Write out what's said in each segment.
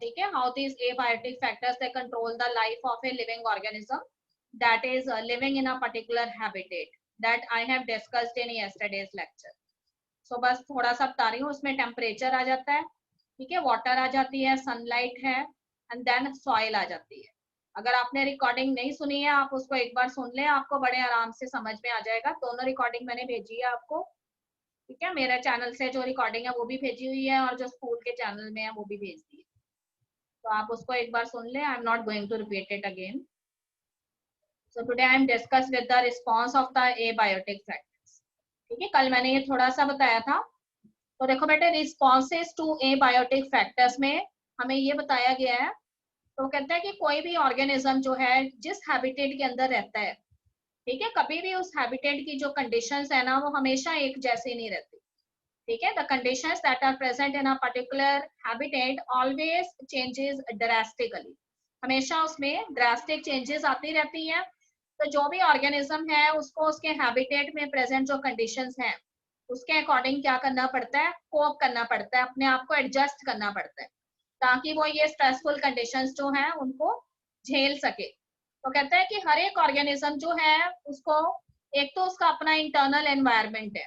ठीक है, how these abiotic factors they control the life of a living organism that is living in a particular habitat that I have discussed in yesterday's lecture. So बस थोड़ा सा बता रही हूँ, उसमें टेम्परेचर आ जाता है, ठीक है, वाटर आ जाती है, सनलाइट है, एंड देन सॉइल आ जाती है। अगर आपने रिकॉर्डिंग नहीं सुनी है, आप उसको एक बार सुन लें, आपको बड़े आराम से समझ में आ जाएगा। दोनों रिकॉर्डिंग मैंने भेजी है आपको, ठीक है, मेरे चैनल से जो रिकॉर्डिंग है वो भी भेजी हुई है, और जो स्कूल के चैनल में है वो भी भेज दी है, तो आप उसको एक बार सुन लें। I am not going to repeat it again. So today I am discuss with the response of the abiotic factors, ठीक है, कल मैंने ये थोड़ा सा बताया था। तो देखो बेटे, रिस्पॉन्सेज टू एबायोटिक फैक्टर्स में हमें ये बताया गया है, तो कहता है कि कोई भी ऑर्गेनिज्म जो है जिस हैबिटेट के अंदर रहता है, ठीक है, कभी भी उस हैबिटेट की जो कंडीशंस है ना, वो हमेशा एक जैसी नहीं रहती, ठीक है। The conditions that are present in a particular habitat always changes drastically, हमेशा उसमें ड्रास्टिक चेंजेस आती रहती हैं। तो जो भी ऑर्गेनिज्म है उसको उसके हैबिटेट में प्रेजेंट जो कंडीशंस हैं उसके अकॉर्डिंग क्या करना पड़ता है, कोप करना पड़ता है, अपने आप को एडजस्ट करना पड़ता है, ताकि वो ये स्ट्रेसफुल कंडीशंस जो हैं उनको झेल सके। तो कहता है कि हर एक ऑर्गेनिज्म जो है उसको एक तो उसका अपना इंटरनल एनवायरनमेंट है,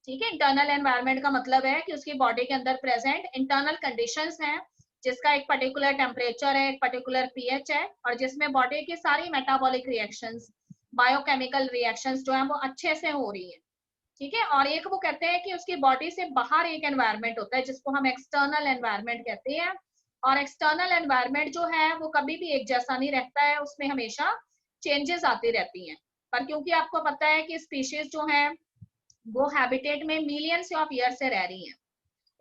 ठीक है। इंटरनल एनवायरनमेंट का मतलब है कि उसकी बॉडी के अंदर प्रेजेंट इंटरनल कंडीशंस हैं, जिसका एक पर्टिकुलर टेम्परेचर है, एक पर्टिकुलर पीएच है, और जिसमें बॉडी की सारी मेटाबॉलिक रिएक्शंस, बायोकेमिकल रिएक्शंस जो है वो अच्छे से हो रही है, ठीक है। और एक वो कहते हैं कि उसकी बॉडी से बाहर एक एनवायरनमेंट होता है जिसको हम एक्सटर्नल एनवायरनमेंट कहते हैं, और एक्सटर्नल एनवायरनमेंट जो है वो कभी भी एक जैसा नहीं रहता है, उसमें हमेशा चेंजेस आती रहती हैं। पर क्योंकि आपको पता है कि स्पीशीज जो है वो हैबिटेट में मिलियंस ऑफ ईयर से रह रही हैं,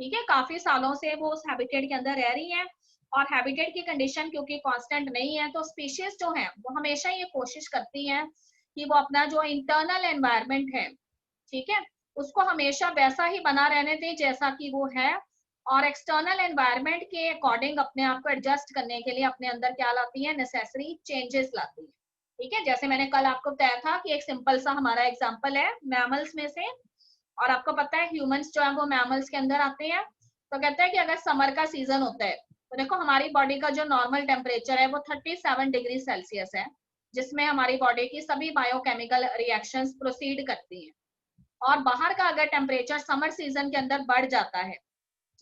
ठीक है, काफी सालों से वो उस हैबिटेट के अंदर रह रही हैं, और हैबिटेट की कंडीशन क्योंकि कांस्टेंट नहीं है, तो स्पीशीज जो है वो हमेशा ये कोशिश करती हैं कि वो अपना जो इंटरनल एनवायरनमेंट है, ठीक है, उसको हमेशा वैसा ही बना रहने दें जैसा कि वो है, और एक्सटर्नल एनवायरनमेंट के अकॉर्डिंग अपने आप को एडजस्ट करने के लिए अपने अंदर क्या लाती है, नेसेसरी चेंजेस लाती है, ठीक है। जैसे मैंने कल आपको बताया था कि एक सिंपल सा हमारा एग्जांपल है मैमल्स में से, और आपको पता है ह्यूमंस जो है वो मैमल्स के अंदर आते हैं। तो कहते हैं कि अगर समर का सीजन होता है तो देखो हमारी बॉडी का जो नॉर्मल टेम्परेचर है वो 37 डिग्री सेल्सियस है, जिसमें हमारी बॉडी की सभी बायोकेमिकल रिएक्शंस प्रोसीड करती हैं। और बाहर का अगर टेम्परेचर समर सीजन के अंदर बढ़ जाता है,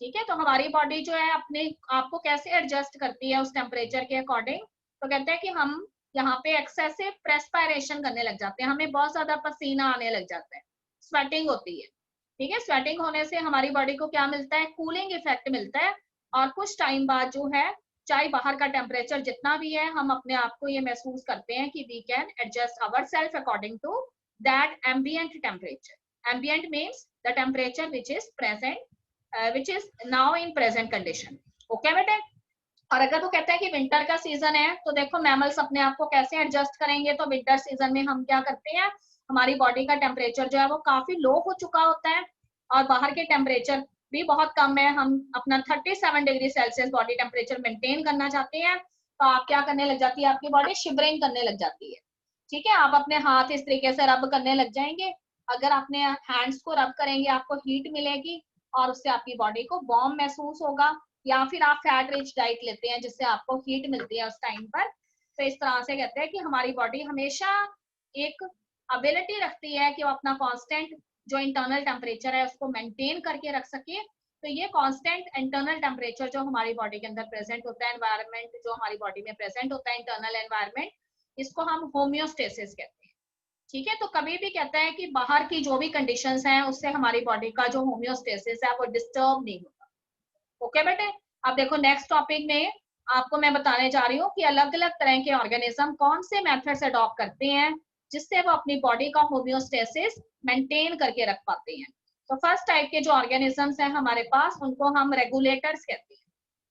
ठीक है, तो हमारी बॉडी जो है अपने आपको कैसे एडजस्ट करती है उस टेम्परेचर के अकॉर्डिंग। तो कहते हैं कि हम यहाँ पे एक्सेसिव प्रेस्पायरेशन करने लग जाते हैं, हमें बहुत ज्यादा पसीना आने लग जाता है, स्वेटिंग होती है, ठीक है। स्वेटिंग होने से हमारी बॉडी को क्या मिलता है, कूलिंग इफेक्ट मिलता है, और कुछ टाइम बाद जो है चाहे बाहर का टेम्परेचर जितना भी है, हम अपने आप को ये महसूस करते हैं कि we can adjust our self according to that ambient temperature. Ambient means the temperature which is present which is now in present condition, okay बेटे। और अगर वो कहता है कि विंटर का सीजन है, तो देखो मैमल्स अपने आप को कैसे एडजस्ट करेंगे, तो विंटर सीजन में हम क्या करते हैं, हमारी बॉडी का टेम्परेचर जो है वो काफी लो हो चुका होता है, और बाहर के टेम्परेचर भी बहुत कम है, हम अपना 37 degree Celsius body temperature maintain करना चाहते हैं, तो आप क्या करने लग जाती है, आपकी बॉडी शिवरिंग करने लग जाती है, ठीक है। आप अपने हाथ इस तरीके से रब करने लग जाएंगे, अगर अपने हैंड्स को रब करेंगे आपको हीट मिलेगी, और उससे आपकी बॉडी को वार्म महसूस होगा, या फिर आप फैट रिच डाइट लेते हैं जिससे आपको हीट मिलती है उस टाइम पर। तो इस तरह से कहते हैं कि हमारी बॉडी हमेशा एक एबिलिटी रखती है कि वो अपना कांस्टेंट जो इंटरनल टेम्परेचर है उसको मेंटेन करके रख सके। तो ये कांस्टेंट इंटरनल टेम्परेचर जो हमारी बॉडी के अंदर प्रेजेंट होता है, एनवायरनमेंट जो हमारी बॉडी में प्रेजेंट होता है, इंटरनल एनवायरनमेंट, इसको हम होम्योस्टेसिस कहते हैं, ठीक है। तो कभी भी कहता है कि बाहर की जो भी कंडीशंस हैं उससे हमारी बॉडी का जो होम्योस्टेसिस है वो डिस्टर्ब नहीं होता, ओके बेटे। अब देखो नेक्स्ट टॉपिक में आपको मैं बताने जा रही हूँ कि अलग अलग तरह के ऑर्गेनिज्म कौन से मेथड्स अडॉप्ट करते हैं जिससे वो अपनी बॉडी का होम्योस्टेसिस मेंटेन करके रख पाते हैं। तो फर्स्ट टाइप के जो ऑर्गेनिजम्स हैं हमारे पास, उनको हम रेगुलेटर्स कहते हैं,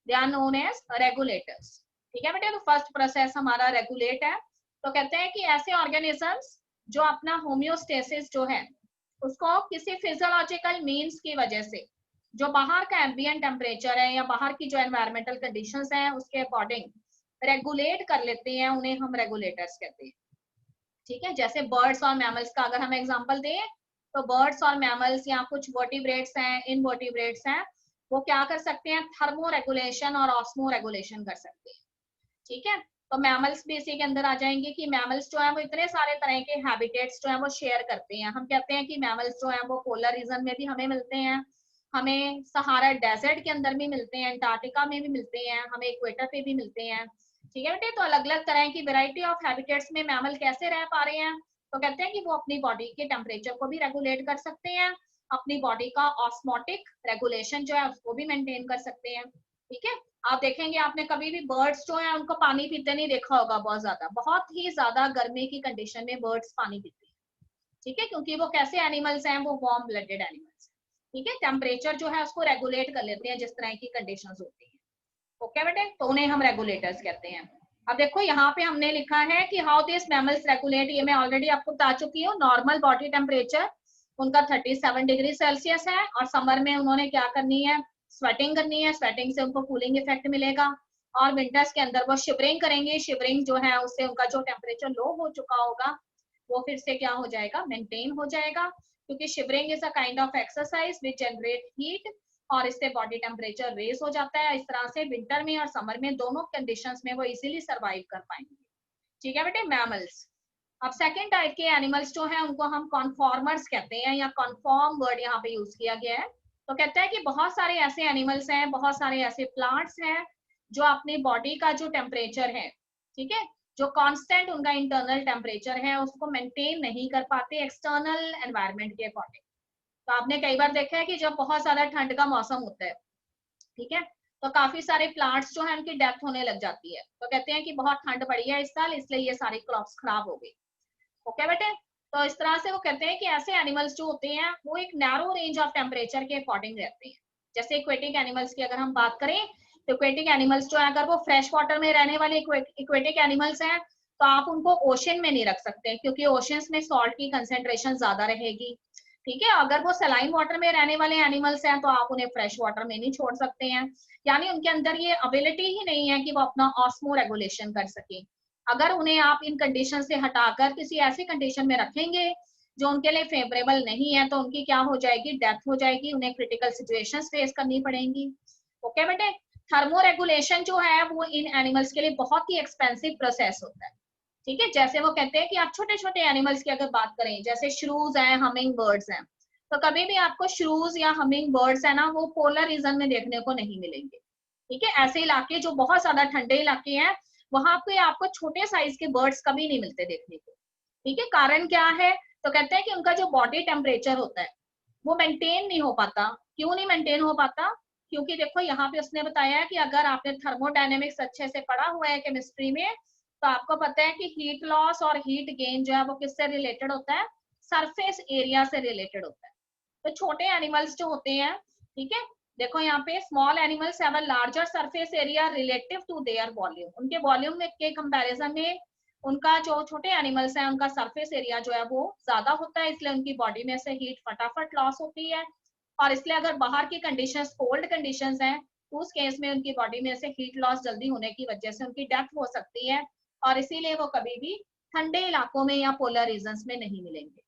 they are known as regulators, ठीक है बेटे। तो फर्स्ट प्रोसेस हमारा रेगुलेट है। तो कहते हैं कि ऐसे ऑर्गेनिजम्स जो अपना होम्योस्टेसिस जो है उसको किसी फिजियोलॉजिकल मीन्स की वजह से, जो बाहर का एम्बिएंट टेम्परेचर है या बाहर की जो एनवायरमेंटल कंडीशंस हैं उसके अकॉर्डिंग रेगुलेट कर लेते हैं, उन्हें हम रेगुलेटर्स कहते हैं, ठीक है। जैसे बर्ड्स और मैमल्स का अगर हम एग्जांपल दें, तो बर्ड्स और मैमल्स या कुछ वर्टिब्रेट्स हैं, इनवर्टिब्रेट्स हैं, वो क्या कर सकते हैं, थर्मो रेगुलेशन और ऑस्मो रेगुलेशन कर सकते हैं। ठीक है, तो मैमल्स भी इसी के अंदर आ जाएंगे कि मैमल्स जो है वो इतने सारे तरह के हैबिटेट्स जो है वो शेयर करते हैं। हम कहते हैं कि मैमल्स जो है वो पोलर रीजन में भी हमें मिलते हैं, हमें सहारा डेजर्ट के अंदर भी मिलते हैं, अंटार्कटिका में भी मिलते हैं, हमें इक्वेटर पे भी मिलते हैं। ठीक है बेटे, तो अलग अलग तरह की वेराइटी ऑफ हैबिटेट्स में मैमल कैसे रह पा रहे हैं, तो कहते हैं कि वो अपनी बॉडी के टेम्परेचर को भी रेगुलेट कर सकते हैं, अपनी बॉडी का ऑस्मोटिक रेगुलेशन जो है उसको भी मेंटेन कर सकते हैं। ठीक है, आप देखेंगे आपने कभी भी बर्ड्स जो है उनको पानी पीते नहीं देखा होगा, बहुत ही ज्यादा गर्मी की कंडीशन में बर्ड्स पानी पीते हैं। ठीक है, क्योंकि वो कैसे एनिमल्स हैं, वो वार्म ब्लडेड एनिमल्स। ठीक है, टेम्परेचर जो है उसको रेगुलेट कर लेते हैं जिस तरह की कंडीशंस होती है। ओके बेटे, तो उन्हें हम रेगुलेटर्स कहते हैं। अब देखो यहाँ पे हमने लिखा है कि हाउ दिस मैमल्स रेगुलेट, ये मैं ऑलरेडी आपको बता चुकी हूँ। नॉर्मल बॉडी टेम्परेचर उनका 37 डिग्री सेल्सियस है, और समर में उन्होंने क्या करनी है, स्वेटिंग करनी है, स्वेटिंग से उनको कूलिंग इफेक्ट मिलेगा। और विंटर्स के अंदर वो शिवरिंग करेंगे, शिवरिंग जो है उससे उनका जो टेम्परेचर लो हो चुका होगा वो फिर से क्या हो जाएगा, मेंटेन हो जाएगा, क्योंकि shivering is a kind of exercise which generate heat, और इससे बॉडी टेम्परेचर रेज हो जाता है। इस तरह से विंटर में और समर में दोनों कंडीशंस में वो इजीली सर्वाइव कर पाएंगे। ठीक है बेटे, मैमल्स। अब सेकंड टाइप के एनिमल्स जो है उनको हम कॉन्फॉर्मर्स कहते हैं, या कॉन्फॉर्म वर्ड यहाँ पे यूज किया गया है। तो कहता है कि बहुत सारे ऐसे एनिमल्स हैं, बहुत सारे ऐसे प्लांट्स हैं जो अपनी बॉडी का जो टेम्परेचर है, ठीक है, जो कांस्टेंट उनका इंटरनल टेम्परेचर है उसको मेंटेन नहीं कर पाते एक्सटर्नल एनवायरनमेंट के अकॉर्डिंग। तो आपने कई बार देखा है कि जब बहुत ज्यादा ठंड का मौसम होता है, ठीक है, तो काफी सारे प्लांट्स जो है उनकी डेथ होने लग जाती है। तो कहते हैं कि बहुत ठंड पड़ी है इस साल, इसलिए ये सारी क्रॉप्स खराब हो गई। ओके बेटे, तो इस तरह से वो कहते हैं कि ऐसे एनिमल्स जो होते हैं वो एक नैरो रेंज ऑफ टेम्परेचर के अकॉर्डिंग रहते हैं। जैसे इक्वेटिक एनिमल्स की अगर हम बात करें, तो इक्वेटिक एनिमल्स जो है अगर वो फ्रेश वाटर में रहने वाले इक्वेटिक एनिमल्स हैं तो आप उनको ओशन में नहीं रख सकते, क्योंकि ओशंस में सॉल्ट की कंसेंट्रेशन ज्यादा रहेगी। ठीक है, अगर वो सलाइन वाटर में रहने वाले एनिमल्स हैं तो आप उन्हें फ्रेश वाटर में नहीं छोड़ सकते हैं, यानी उनके अंदर ये एबिलिटी ही नहीं है कि वो अपना ऑस्मो रेगुलेशन कर सके। अगर उन्हें आप इन कंडीशन से हटाकर किसी ऐसी कंडीशन में रखेंगे जो उनके लिए फेवरेबल नहीं है, तो उनकी क्या हो जाएगी, डेथ हो जाएगी, उन्हें क्रिटिकल सिचुएशंस फेस करनी पड़ेंगी। ओके बेटे, थर्मो रेगुलेशन जो है वो इन एनिमल्स के लिए बहुत ही एक्सपेंसिव प्रोसेस होता है। ठीक है, जैसे वो कहते हैं कि आप छोटे छोटे एनिमल्स की अगर बात करें, जैसे श्रूज हैं, हमिंग बर्ड्स हैं, तो कभी भी आपको श्रूज या हमिंग बर्ड्स है ना वो पोलर रीजन में देखने को नहीं मिलेंगे। ठीक है, ऐसे इलाके जो बहुत ज्यादा ठंडे इलाके हैं वहां पे आपको छोटे साइज के बर्ड्स कभी नहीं मिलते देखने को। ठीक है, कारण क्या है, तो कहते हैं कि उनका जो बॉडी टेम्परेचर होता है वो मेंटेन नहीं हो पाता। क्यों नहीं मेंटेन हो पाता, क्योंकि देखो यहाँ पे उसने बताया है कि अगर आपने थर्मोडायनेमिक्स अच्छे से पढ़ा हुआ है केमिस्ट्री में, तो आपको पता है कि हीट लॉस और हीट गेन जो है वो किससे रिलेटेड होता है, सरफेस एरिया से रिलेटेड होता है। तो छोटे एनिमल्स जो होते हैं, ठीक है, देखो यहाँ पे small animals have a larger surface area relative to their volume, उनके वॉल्यूम के कंपैरिजन में उनका जो छोटे एनिमल्स हैं उनका सरफेस एरिया जो है वो ज्यादा होता है, इसलिए उनकी बॉडी में से हीट फटाफट लॉस होती है। और इसलिए अगर बाहर की कंडीशंस कोल्ड कंडीशंस हैं तो उस केस में उनकी बॉडी में से हीट लॉस जल्दी होने की वजह से उनकी डेथ हो सकती है, और इसीलिए वो कभी भी ठंडे इलाकों में या पोलर रीजन्स में नहीं मिलेंगे।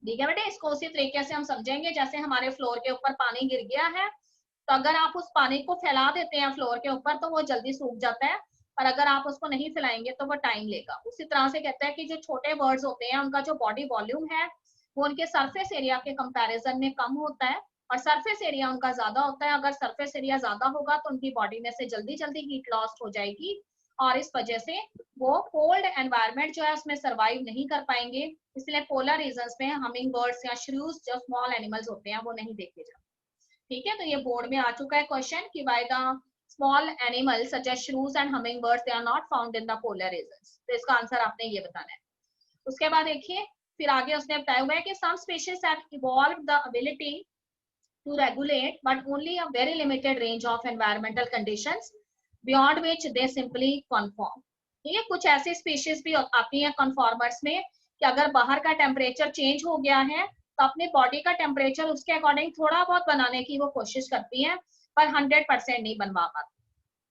ठीक है बेटे, इसको उसी तरीके से हम समझेंगे जैसे हमारे फ्लोर के ऊपर पानी गिर गया है, तो अगर आप उस पानी को फैला देते हैं फ्लोर के ऊपर तो वो जल्दी सूख जाता है, और अगर आप उसको नहीं फैलाएंगे तो वो टाइम लेगा। उसी तरह से कहता है कि जो छोटे बर्ड्स होते हैं उनका जो बॉडी वॉल्यूम है वो उनके सरफेस एरिया के कंपैरिजन में कम होता है, और सरफेस एरिया उनका ज्यादा होता है। अगर सरफेस एरिया ज्यादा होगा तो उनकी बॉडी में से जल्दी जल्दी हीट लॉस हो जाएगी, और इस वजह से वो कोल्ड एनवायरनमेंट जो है उसमें सर्वाइव नहीं कर पाएंगे। इसलिए पोलर रीजन्स में हमिंग बर्ड्स या श्रूज जो स्मॉल एनिमल्स होते हैं वो नहीं देखे जाते। ठीक है, तो ये बोर्ड में आ चुका है क्वेश्चन कि why the small animals such as shrews and humming birds they are not found in the polar regions. तो इसका आंसर आपने ये बताना है। उसके बाद देखिए फिर आगे उसने बताया हुआ है कि some species have evolved the ability to regulate but only a very limited range of environmental conditions beyond which they simply conform। ठीक है, कुछ ऐसी स्पीशीज भी आती हैं कन्फॉर्मर्स में कि अगर बाहर का टेम्परेचर चेंज हो गया है तो अपने बॉडी का टेम्परेचर उसके अकॉर्डिंग थोड़ा बहुत बनाने की वो कोशिश करती हैं, पर 100% नहीं बनवा पाती।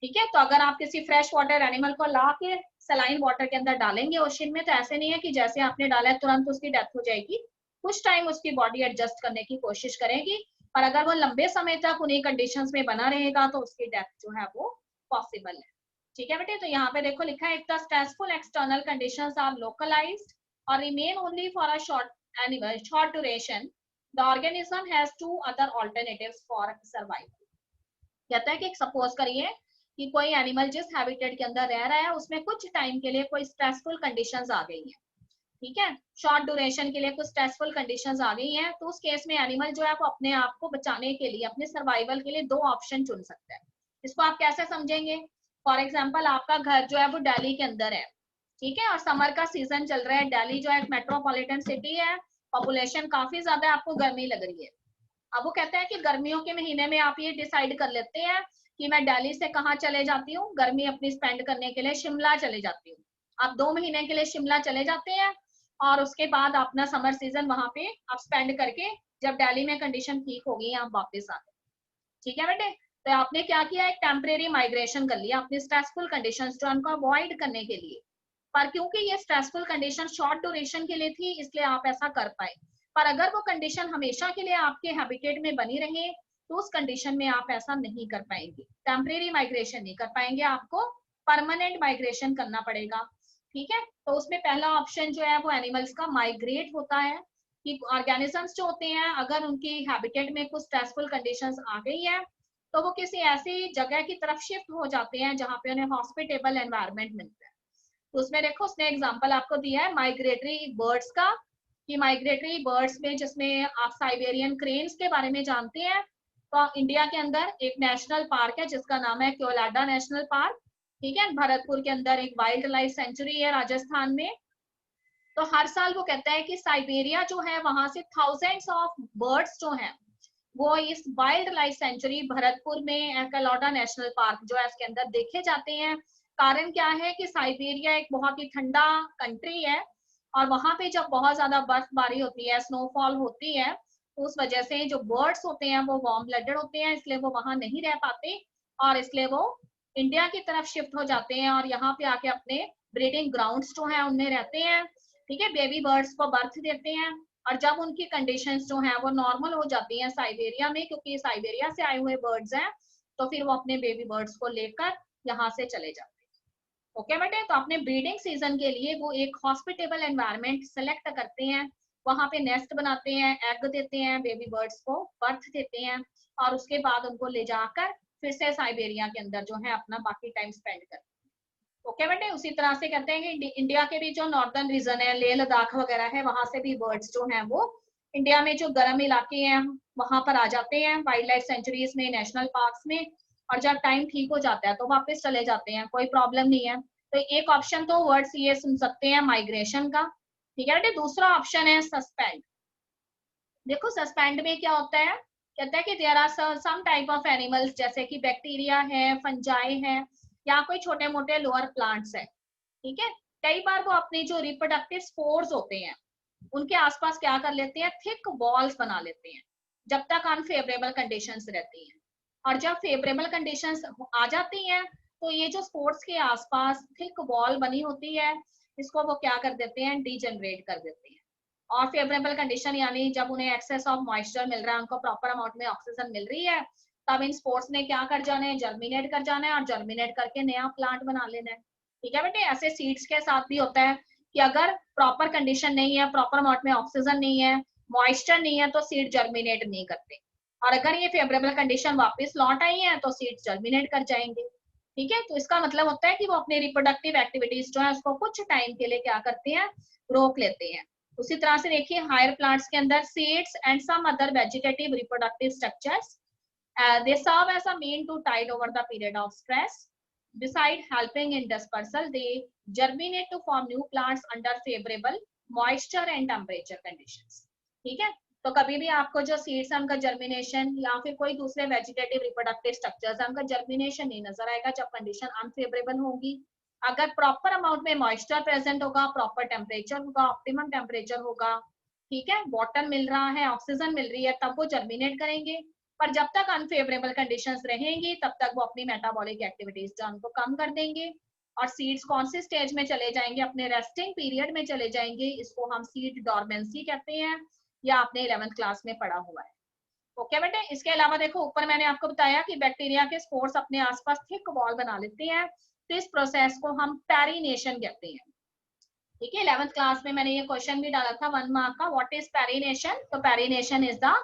ठीक है, तो अगर आप किसी फ्रेश वाटर एनिमल को ला के सलाइन वाटर के अंदर डालेंगे ओशन में, तो ऐसे नहीं है कि जैसे आपने डाला है तुरंत उसकी डेथ हो जाएगी। कुछ टाइम उसकी बॉडी एडजस्ट करने की कोशिश करेगी, पर अगर वो लंबे समय तक उन्हीं कंडीशंस में बना रहेगा तो उसकी डेथ जो है वो पॉसिबल है। ठीक है बेटे, तो यहाँ पे देखो लिखा है if the stressful external conditions are localised or remain only for a short duration, the organism has two other alternatives for survival. कहता है कि सपोज करिए कि कोई एनिमल जिस हैबिटेट के अंदर रह रहा है उसमें कुछ टाइम के लिए कोई स्ट्रेसफुल कंडीशंस आ गई है, ठीक है, शॉर्ट ड्यूरेशन के लिए कुछ स्ट्रेसफुल कंडीशंस आ गई हैं, तो उस केस में एनिमल जो है वो अपने आप को बचाने के लिए, अपने सर्वाइवल के लिए दो ऑप्शन चुन सकता है। इसको आप कैसे समझेंगे? फॉर एग्जाम्पल आपका घर जो है वो दिल्ली के अंदर है, ठीक है, और समर का सीजन चल रहा है, दिल्ली जो है एक मेट्रोपॉलिटन सिटी है, पॉपुलेशन काफी ज्यादा है, आपको गर्मी लग रही है। अब वो कहते हैं कि गर्मियों के महीने में आप ये डिसाइड कर लेते हैं कि मैं दिल्ली से कहाँ चले जाती हूँ गर्मी अपनी स्पेंड करने के लिए, शिमला चले जाती हूँ। आप 2 महीने के लिए शिमला चले जाते हैं और उसके बाद अपना समर सीजन वहां पे आप स्पेंड करके जब दिल्ली में कंडीशन ठीक होगी आप वापस आते। ठीक है बेटे, तो आपने क्या किया, एक टेम्परेरी माइग्रेशन कर लिया अपनी स्ट्रेसफुल कंडीशंस जो उनको अवॉइड करने के लिए। पर क्योंकि ये स्ट्रेसफुल कंडीशन शॉर्ट ड्यूरेशन के लिए थी इसलिए आप ऐसा कर पाए। पर अगर वो कंडीशन हमेशा के लिए आपके हैबिटेट में बनी रहे तो उस कंडीशन में आप ऐसा नहीं कर पाएंगे, टेम्परेरी माइग्रेशन नहीं कर पाएंगे, आपको परमानेंट माइग्रेशन करना पड़ेगा। ठीक है, तो उसमें पहला ऑप्शन जो है वो एनिमल्स का माइग्रेट होता है कि ऑर्गेनिजम्स जो होते हैं अगर उनकी हैबिटेट में कुछ स्ट्रेसफुल कंडीशंस आ गई है तो वो किसी ऐसी जगह की तरफ शिफ्ट हो जाते हैं जहां पे उन्हें हॉस्पिटेबल एनवायरनमेंट मिलता है। तो उसमें देखो उसने एग्जांपल आपको दिया है माइग्रेटरी बर्ड्स का, कि माइग्रेटरी बर्ड्स में जिसमें आप साइबेरियन क्रेन्स के बारे में जानते हैं, तो इंडिया के अंदर एक नेशनल पार्क है जिसका नाम है क्योलाडा नेशनल पार्क। ठीक है, भरतपुर के अंदर एक वाइल्ड लाइफ सेंचुरी है राजस्थान में। तो हर साल वो कहता है कि साइबेरिया जो है वहां से थाउजेंड्स ऑफ बर्ड्स जो हैं वो इस वाइल्ड लाइफ सेंचुरी भरतपुर में क्योलाडा नेशनल पार्क जो है इसके अंदर देखे जाते हैं। कारण क्या है कि साइबेरिया एक बहुत ही ठंडा कंट्री है और वहां पे जब बहुत ज्यादा बर्फबारी होती है, स्नोफॉल होती है, तो उस वजह से जो बर्ड्स होते हैं वो वार्म ब्लडेड होते हैं इसलिए वो वहां नहीं रह पाते और इसलिए वो इंडिया की तरफ शिफ्ट हो जाते हैं और यहाँ पे आके अपने ब्रीडिंग ग्राउंड्स जो है उनमें रहते हैं। ठीक है, बेबी बर्ड्स को बर्थ देते हैं और जब उनकी कंडीशंस जो हैं वो नॉर्मल हो जाती हैं साइबेरिया में, क्योंकि साइबेरिया से आए हुए बर्ड्स हैं, तो फिर वो अपने बेबी बर्ड्स को लेकर यहाँ से चले जाते हैं। ओके बेटे, तो अपने ब्रीडिंग सीजन के लिए वो एक हॉस्पिटेबल एनवायरनमेंट सेलेक्ट करते हैं, वहां पे नेस्ट बनाते हैं, एग देते हैं, बेबी बर्ड्स को बर्थ देते हैं और उसके बाद उनको ले जाकर फिर से साइबेरिया के अंदर जो है अपना बाकी टाइम स्पेंड करते हैं। ओके बेटे, उसी तरह से कहते हैं कि इंडिया के भी जो नॉर्दर्न रीजन है, लेह लद्दाख वगैरह है, वहां से भी बर्ड्स जो हैं वो इंडिया में जो गर्म इलाके हैं वहां पर आ जाते हैं वाइल्ड लाइफ सेंचुरीज में, नेशनल पार्क्स में, और जब टाइम ठीक हो जाता है तो वापस चले जाते हैं, कोई प्रॉब्लम नहीं है। तो एक ऑप्शन तो वर्ड्स ये सुन सकते हैं माइग्रेशन का। ठीक है बेटे, दूसरा ऑप्शन है सस्पेंड। देखो सस्पेंड में क्या होता है, कहता है कि there are some type of animals जैसे कि बैक्टीरिया है, फंजाई है या कोई छोटे मोटे लोअर प्लांट्स है। ठीक है, कई बार वो अपनी जो रिप्रोडक्टिव स्पोर्स होते हैं उनके आसपास क्या कर लेते हैं, थिक वॉल्स बना लेते हैं जब तक अनफेवरेबल कंडीशंस रहती हैं। और जब फेवरेबल कंडीशंस आ जाती हैं तो ये जो स्पोर्ट्स के आसपास थिक वॉल बनी होती है इसको वो क्या कर देते हैं, डीजनरेट कर देते हैं। और फेवरेबल कंडीशन यानी जब उन्हें एक्सेस ऑफ मॉइस्चर मिल रहा है, उनको प्रॉपर अमाउंट में ऑक्सीजन मिल रही है, तब इन स्पोर्ट्स ने क्या कर जाना है, जर्मिनेट कर जाना है और जर्मिनेट करके नया प्लांट बना लेना है। ठीक है बेटे, ऐसे सीड्स के साथ भी होता है कि अगर प्रॉपर कंडीशन नहीं है, प्रॉपर अमाउंट में ऑक्सीजन नहीं है, मॉइस्चर नहीं है, तो सीड जर्मिनेट नहीं करते। और अगर ये फेवरेबल कंडीशन वापस लौट आई है तो सीड्स जर्मिनेट कर जाएंगे। ठीक है, तो इसका मतलब होता है कि वो अपने रिप्रोडक्टिव एक्टिविटीज जो है उसको कुछ टाइम के लिए क्या करते हैं, रोक लेते हैं। उसी तरह से देखिए हायर प्लांट्स के अंदर seeds and some other vegetative reproductive structures they serve as a mean to tide over the period of stress. Beside helping in dispersal, they germinate to form new plants under favorable moisture and temperature conditions. ठीक है, तो कभी भी आपको जो seeds है उनका germination या फिर कोई दूसरे वेजिटेटिव रिप्रोडक्टिव स्ट्रक्चर्स है उनका जर्मिनेशन नहीं नजर आएगा जब कंडीशन अनफेवरेबल होगी। अगर प्रॉपर अमाउंट में मॉइस्चर प्रेजेंट होगा, प्रॉपर टेम्परेचर होगा, ऑप्टिमम टेम्परेचर होगा, ठीक है, वाटर मिल रहा है, ऑक्सीजन मिल रही है, तब वो जर्मिनेट करेंगे। पर जब तक अनफेवरेबल कंडीशंस रहेंगी तब तक वो अपनी मेटाबॉलिक एक्टिविटीज जो उनको कम कर देंगे और सीड्स कौन से स्टेज में चले जाएंगे, अपने रेस्टिंग पीरियड में चले जाएंगे। इसको हम सीड डॉर्मेंसी कहते हैं, या आपने 11th क्लास में पढ़ा हुआ है। ओके बेटे, इसके अलावा देखो ऊपर मैंने आपको बताया कि बैक्टीरिया के स्पोर्स अपने आसपास थिक वॉल बना लेते हैं, तो इस प्रोसेस को हम पेरिनेशन कहते हैं। ठीक है, 11th क्लास में मैंने ये क्वेश्चन भी डाला था 1 मार्क का, व्हाट इज पेरिनेशन। तो perennation is the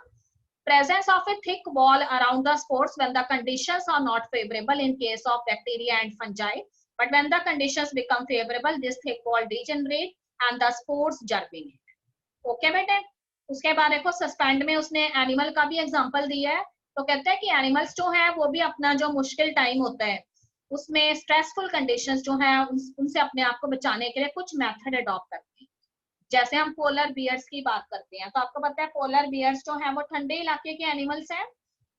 presence of a thick wall around the spores when the conditions are not favorable in case of bacteria and fungi, but when the conditions become favorable this thick wall degenerate and the spores germinate. Okay बेटे, उसके बाद देखो suspend में उसने animal का भी example दिया है, तो कहते हैं कि एनिमल्स जो है वो भी अपना जो मुश्किल टाइम होता है उसमें स्ट्रेसफुल कंडीशंस जो है उनसे अपने आप को बचाने के लिए कुछ मेथड अडॉप्ट करते हैं। जैसे हम पोलर बियर्स की बात करते हैं, तो आपको पता है पोलर बियर्स जो है वो ठंडे इलाके के एनिमल्स हैं,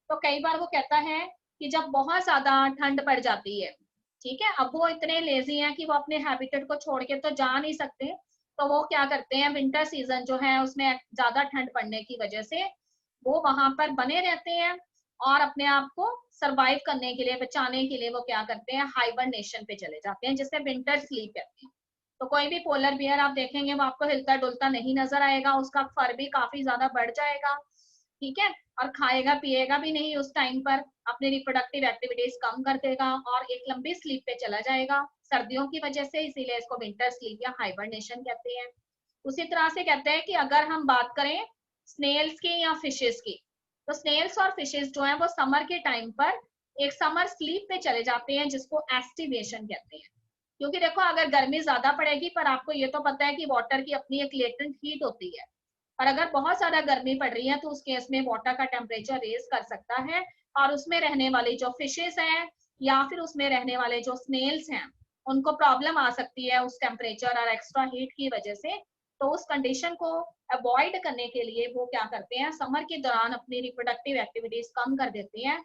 तो कई बार वो कहता है कि जब बहुत ज्यादा ठंड पड़ जाती है, ठीक है, अब वो इतने लेजी हैं कि वो अपने हैबिटेट को छोड़ के तो जा नहीं सकते, तो वो क्या करते हैं विंटर सीजन जो है उसमें ज्यादा ठंड पड़ने की वजह से वो वहां पर बने रहते हैं और अपने आप को सरवाइव करने के लिए, बचाने के लिए वो क्या करते हैं हाइबरनेशन पे चले जाते हैं, जिसे विंटर स्लीप कहते हैं। तो कोई भी पोलर बियर आप देखेंगे वो आपको हिलता डुलता नहीं नजर आएगा, उसका फर भी काफी ज्यादा बढ़ जाएगा, ठीक है, और खाएगा पिएगा भी नहीं उस टाइम पर, अपनी रिप्रोडक्टिव एक्टिविटीज कम कर देगा और एक लंबी स्लीप पे चला जाएगा सर्दियों की वजह से, इसीलिए इसको विंटर स्लीप या हाइबरनेशन कहते हैं। उसी तरह से कहते हैं कि अगर हम बात करें स्नेल्स की या फिशेस की, तो स्नेल्स और फिशेस जो है वो समर के टाइम पर एक समर स्लीप पे चले जाते हैं जिसको एस्टिवेशन कहते हैं। क्योंकि देखो अगर गर्मी ज्यादा पड़ेगी, पर आपको ये तो पता है कि वाटर की अपनी एक लेटेंट हीट होती है, और अगर बहुत ज्यादा गर्मी पड़ रही है तो उस केस में वाटर का टेम्परेचर रेज कर सकता है और उसमें रहने वाली जो फिशेस हैं या फिर उसमें रहने वाले जो स्नेल्स हैं उनको प्रॉब्लम आ सकती है उस टेम्परेचर और एक्स्ट्रा हीट की वजह से। तो उस कंडीशन को अवॉइड करने के लिए वो क्या करते हैं समर के दौरान अपनी रिप्रोडक्टिव एक्टिविटीज कम कर देते हैं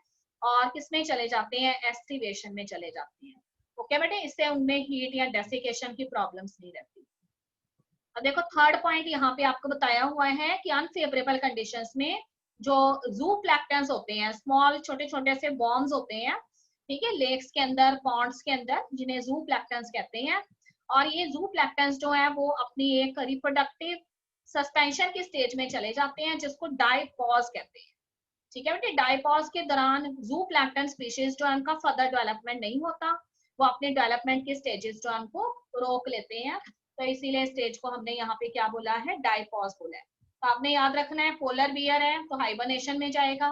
और किसमें चले जाते हैं एस्टिवेशन में चले जाते हैं। ओके बेटे, इससे उनमें हीट या डेसिकेशन की प्रॉब्लम्स नहीं रहती। अब देखो थर्ड पॉइंट यहाँ पे आपको बताया हुआ है कि अनफेवरेबल कंडीशंस में जो जू प्लैंक्टन्स होते हैं, स्मॉल छोटे छोटे से वॉर्म्स होते हैं, ठीक है, लेक्स के अंदर पॉन्ड्स के अंदर, जिन्हें जू प्लैंक्टन्स कहते हैं, और ये जू प्लैंक्टन्स जो है वो अपनी एक रिप्रोडक्टिव सस्पेंशन की स्टेज में चले जाते हैं जिसको डाइपॉज कहते हैं। ठीक है बेटे, डाइपॉज के दौरान जू प्लैंक्टन स्पीशीज जो है उनका फर्दर डेवलपमेंट नहीं होता, वो अपने डेवलपमेंट के स्टेजेस जो है उनको रोक लेते हैं, तो इसीलिए स्टेज को हमने यहाँ पे क्या बोला है डाइपॉज बोला है। तो आपने याद रखना है पोलर बियर है तो हाइबरनेशन में जाएगा,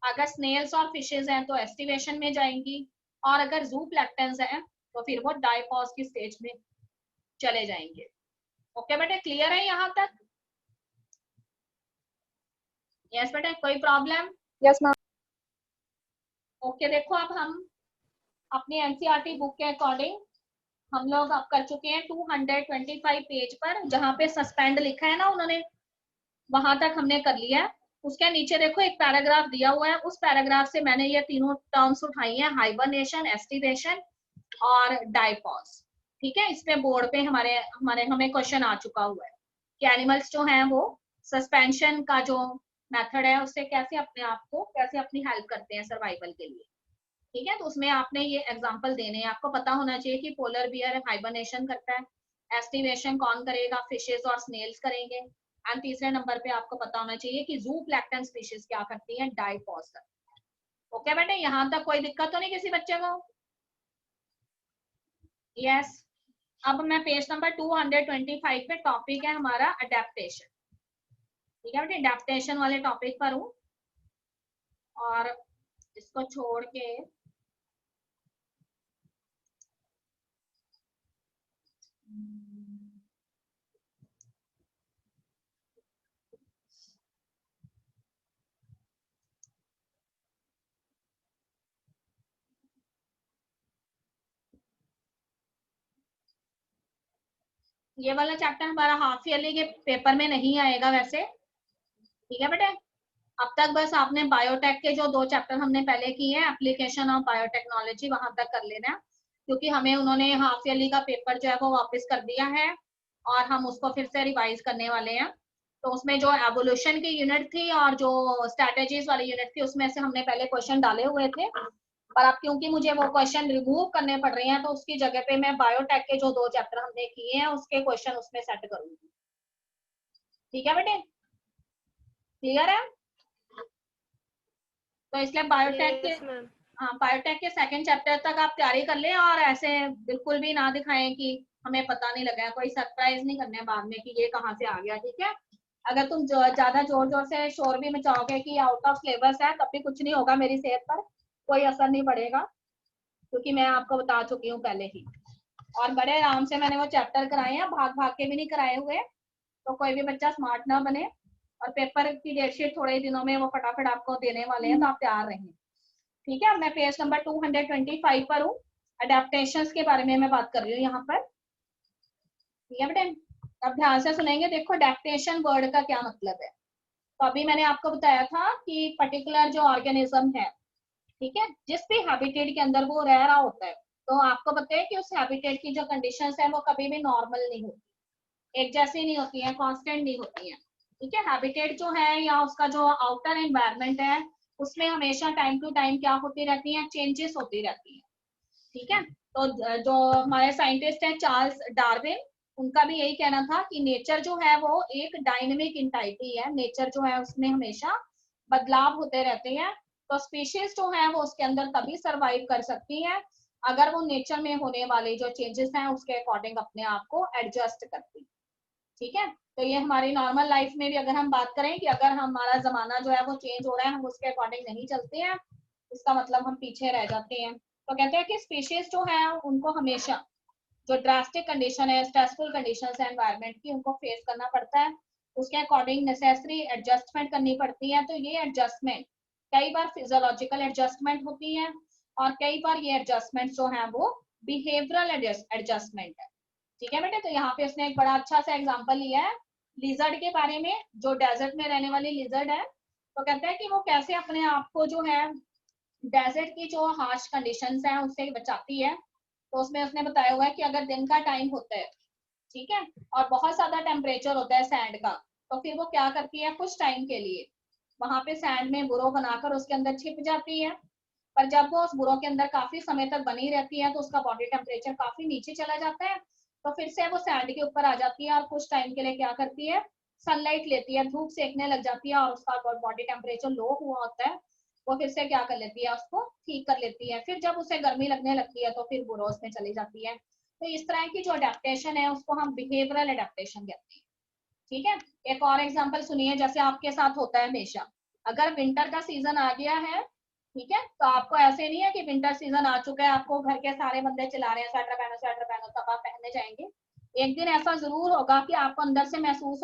अगर स्नेल्स और फिशेज हैं तो एस्टिवेशन में जाएंगी, और अगर जू प्लैंक्टन्स हैं तो फिर वो डाइपॉज की स्टेज में चले जाएंगे। ओके बेटे, क्लियर है यहाँ तक? यस बेटा, कोई प्रॉब्लम? Yes ma'am. ओके, देखो अब हम अपनी एनसीईआरटी बुक के अकॉर्डिंग हम लोग अब कर चुके हैं 225 पेज पर, जहां पे सस्पेंड लिखा है ना उन्होंने, वहां तक हमने कर लिया है। उसके नीचे देखो एक पैराग्राफ दिया हुआ है, उस पैराग्राफ से मैंने ये तीनों टर्म्स उठाई हैं, हाइबरनेशन, एस्टिवेशन और डाइपॉज। ठीक है, इसमें बोर्ड पे हमारे हमारे हमें क्वेश्चन आ चुका हुआ है कि एनिमल्स जो हैं वो सस्पेंशन का जो मेथड है उससे कैसे अपने आप को कैसे अपनी हेल्प करते हैं सर्वाइवल के लिए। ठीक है, तो उसमें आपने ये एग्जांपल देने हैं, आपको पता होना चाहिए कि पोलर बियर हाइबरनेशन करता है, एस्टिवेशन कौन करेगा, फिशेस और स्नेल्स करेंगे, एंड तीसरे नंबर पे आपको पता होना चाहिए कि जू प्लैंक्टन स्पीशीज क्या करती है डाइपॉज करती है। ओके बेटे, यहाँ तक कोई दिक्कत तो नहीं किसी बच्चे को? यस। अब मैं पेज नंबर 225 पे टॉपिक है हमारा अडेप्टेशन। ठीक है बेटे, अडेप्टेशन वाले टॉपिक पर हूँ और इसको छोड़ के ये वाला चैप्टर हमारा हाफ ईयरली के पेपर में नहीं आएगा वैसे। ठीक है बेटे, अब तक बस आपने बायोटेक के जो 2 चैप्टर हमने पहले किए हैं, एप्लीकेशन ऑफ बायोटेक्नोलॉजी, वहां तक कर लेना है, क्योंकि हमें उन्होंने हाफ ईयरली का पेपर जो है वो वापस कर दिया है और हम उसको फिर से रिवाइज करने वाले हैं। तो उसमें जो एवोल्यूशन की यूनिट थी और जो स्ट्रेटेजीज वाली यूनिट थी उसमें से हमने पहले क्वेश्चन डाले हुए थे, पर अब क्योंकि मुझे वो क्वेश्चन रिमूव करने पड़ रहे हैं तो उसकी जगह पे मैं बायोटेक के जो 2 चैप्टर हमने किए हैं उसके क्वेश्चन उसमें सेट करूंगी। ठीक है बेटे, क्लियर है? तो इसलिए बायोटेक के, यस मैम। हाँ बायोटेक के सेकंड चैप्टर तक आप तैयारी कर लें, और ऐसे बिल्कुल भी ना दिखाएं कि हमें पता नहीं लगा, कोई सरप्राइज नहीं करना है बाद में कि ये कहाँ से आ गया, ठीक है। अगर तुम ज्यादा जोर जोर से शोर भी मचाओगे कि आउट ऑफ सिलेबस है, तब भी कुछ नहीं होगा, मेरी सेहत पर कोई असर नहीं पड़ेगा, क्योंकि मैं आपको बता चुकी हूँ पहले ही। और बड़े आराम से मैंने वो चैप्टर कराए हैं, भाग भाग के भी नहीं कराए हुए, तो कोई भी बच्चा स्मार्ट ना बने। और पेपर की डेटशीट थोड़े ही दिनों में वो फटाफट आपको देने वाले हैं, तो आप तैयार रहें, ठीक है। मैं पेज नंबर 225 पर हूँ, अडेप्टेशंस के बारे में मैं बात कर रही हूँ यहाँ पर, ठीक है बेटे। अब ध्यान से सुनेंगे, देखो अडेप्टेशन वर्ड का क्या मतलब है। तो अभी मैंने आपको बताया था कि पर्टिकुलर जो ऑर्गेनिज्म है, ठीक है, जिस भी हैबिटेट के अंदर वो रह रहा होता है, तो आपको पता है कि उस हैबिटेट की जो कंडीशंस है वो कभी भी नॉर्मल नहीं होती, एक जैसी नहीं होती है, कांस्टेंट नहीं होती है, ठीक है। हैबिटेट जो है या उसका जो आउटर एनवायरनमेंट है, उसमें हमेशा टाइम टू टाइम क्या होती रहती है, चेंजेस होती रहती है, ठीक है। तो जो हमारे साइंटिस्ट हैं चार्ल्स डार्विन, उनका भी यही कहना था कि नेचर जो है वो एक डायनेमिक इंटाइटी है, नेचर जो है उसमें हमेशा बदलाव होते रहते हैं। तो स्पीशीज जो है वो उसके अंदर तभी सरवाइव कर सकती है अगर वो नेचर में होने वाले जो चेंजेस हैं उसके अकॉर्डिंग अपने आप को एडजस्ट करती है, ठीक है। तो ये हमारी नॉर्मल लाइफ में भी अगर हम बात करें कि अगर हमारा जमाना जो है वो चेंज हो रहा है, हम उसके अकॉर्डिंग नहीं चलते हैं, इसका मतलब हम पीछे रह जाते हैं। तो कहते हैं कि स्पीशीज जो है उनको हमेशा जो ड्रास्टिक कंडीशन है, स्ट्रेसफुल कंडीशन है एनवायरनमेंट की, उनको फेस करना पड़ता है, उसके अकॉर्डिंग नेसेसरी एडजस्टमेंट करनी पड़ती है। तो ये एडजस्टमेंट कई बार फिजियोलॉजिकल एडजस्टमेंट होती है, और कई बार ये एडजस्टमेंट जो है वो बिहेवियरल एडजस्टमेंट है, ठीक है बेटे। तो यहाँ पे उसने एक बड़ा अच्छा सा एग्जांपल लिया है लिजर्ड के बारे में, जो डेजर्ट में रहने वाली लिजर्ड है। तो कहते हैं कि वो कैसे अपने आप को जो है डेजर्ट की जो हार्श कंडीशंस हैं उससे बचाती है। तो उसमें उसने बताया हुआ है कि अगर दिन का टाइम होता है, ठीक है, और बहुत ज्यादा टेम्परेचर होता है सैंड का, तो फिर वो क्या करती है, कुछ टाइम के लिए वहां पे सैंड में बुरो बनाकर उसके अंदर छिप जाती है। पर जब वो उस बुरो के अंदर काफी समय तक बनी रहती है तो उसका बॉडी टेम्परेचर काफी नीचे चला जाता है, तो फिर से वो सैंड के ऊपर आ जाती है और कुछ टाइम के लिए क्या करती है, सनलाइट लेती है, धूप सेकने लग जाती है, और उसका बॉडी टेम्परेचर लो हुआ होता है, वो फिर से क्या कर लेती है, उसको ठीक कर लेती है। फिर जब उसे गर्मी लगने लगती है तो फिर बुरोस में चली जाती है। तो इस तरह की जो अडेप्टेशन है उसको हम बिहेवियरल अडेप्टेशन कहते हैं, ठीक है। एक और एग्जांपल सुनिए, जैसे आपके साथ होता है हमेशा, अगर विंटर का सीजन आ गया है, ठीक है, तो आपको ऐसे नहीं है कि विंटर सीजन आ चुका है, आपको घर के सारे बंदे चिल्ला रहे हैं स्वेटर पहनो, तब आप पहनने जाएंगे। एक दिन ऐसा जरूर होगा कि आपको अंदर से महसूस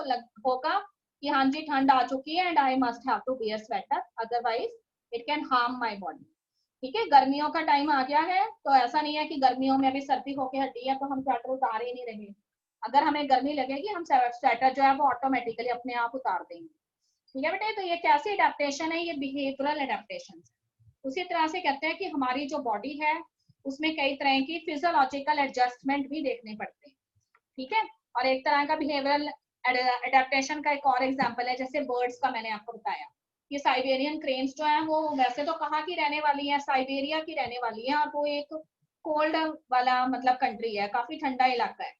होगा कि हाँ जी ठंड आ चुकी है and I must have to wear sweater, otherwise it can harm my body, ठीक है। गर्मियों का टाइम आ गया है, तो ऐसा नहीं है कि गर्मियों में अभी सर्दी होके हटी है तो हम स्वेटर उतार ही नहीं रहे, अगर हमें गर्मी लगेगी हम स्वेटर जो है वो ऑटोमेटिकली अपने आप उतार देंगे, ठीक है बेटे। तो ये कैसी अडेप्टेशन है, ये बिहेवियरल अडेप्टेशन। उसी तरह से कहते हैं कि हमारी जो बॉडी है उसमें कई तरह की फिजियोलॉजिकल एडजस्टमेंट भी देखने पड़ते हैं, ठीक है। और एक तरह का बिहेवियरल एडेप्टेशन का एक और एग्जांपल है, जैसे बर्ड्स का मैंने आपको बताया कि साइबेरियन क्रेन्स जो है वो वैसे तो कहाँ की रहने वाली है, साइबेरिया की रहने वाली है, और वो एक कोल्ड वाला मतलब कंट्री है, काफी ठंडा इलाका है,